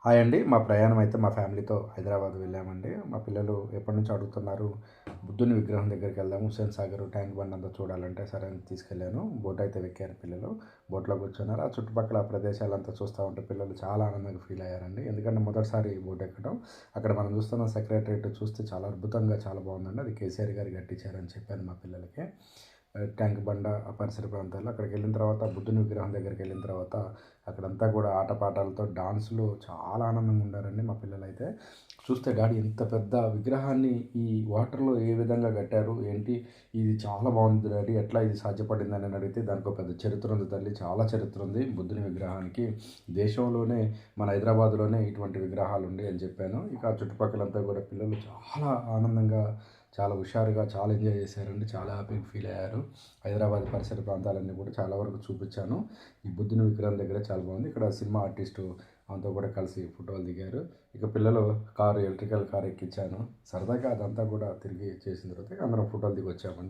Hi అండి. మా ప్రయాణం అయితే మా ఫ్యామిలీతో హైదరాబాద్ వెళ్ళామండి. మా పిల్లలు ఎప్పటినుంచో అడుగుతున్నారు. బుద్ధుని విగ్రహం దగ్గరికి వెళ్దాము. హుస్సేన్ సాగర్, ట్యాంక్ బండ్ అంతా చూడాలంటే సరే అని తీసుకెళ్ళాను. బోట్ అయితే ఎక్కారు పిల్లలు. బోట్‌లో కూర్చున్నారు. ఆ చుట్టుపక్కల ప్రదేశాలంతా చూస్తా ఉంటే పిల్లలు చాలా ఆనందంగా ఫీల్ అయ్యారండి. ఎందుకంటే మొదటిసారి బోట్ ఎక్కడం. అక్కడ మనం చూస్తున్న సెక్రటరేట్ చూస్తే చాలా అద్భుతంగా చాలా బాగుందండి. అది కేసీఆర్ గారు కట్టించారని చెప్పాను మా పిల్లలకి. ట్యాంక్ బండ ఆ పరిసర ప్రాంతాల్లో అక్కడికెళ్ళిన తర్వాత బుద్ధుని విగ్రహం దగ్గరికెళ్ళిన తర్వాత అక్కడంతా కూడా ఆటపాటలతో డాన్సులు చాలా ఆనందంగా ఉండారండి మా పిల్లలైతే. చూస్తే డాడీ ఇంత పెద్ద విగ్రహాన్ని ఈ వాటర్‌లో ఏ విధంగా కట్టారు? ఏంటి? ఇది చాలా బాగుంది డాడీ. ఎట్లా ఇది సాధ్యపడిందని అడిగితే దానికో పెద్ద చరిత్ర ఉంది తల్లి. చాలా చరిత్ర ఉంది బుద్ధుని విగ్రహానికి. దేశంలోనే మన హైదరాబాద్‌లోనే ఇటువంటి విగ్రహాలు ఉండే అని చెప్పాను. ఇక ఆ చుట్టుపక్కలంతా కూడా పిల్లలు చాలా ఆనందంగా, చాలా హుషారుగా, చాలా ఎంజాయ్ చేశారండి. చాలా హ్యాపీగా ఫీల్ అయ్యారు. హైదరాబాద్ పరిసర ప్రాంతాలన్నీ కూడా చాలా వరకు చూపించాను. ఈ బుద్ధుని విగ్రహం దగ్గర చాలా బాగుంది. ఇక్కడ సినిమా ఆర్టిస్టు ఆమెతో కూడా కలిసి ఫోటోలు దిగారు. ఇక పిల్లలు కారు ఎలక్ట్రికల్ కార్ ఎక్కించాను. సరదాగా అదంతా కూడా తిరిగి చేసిన తర్వాత అందరం ఫోటోలు దిగి వచ్చామండి.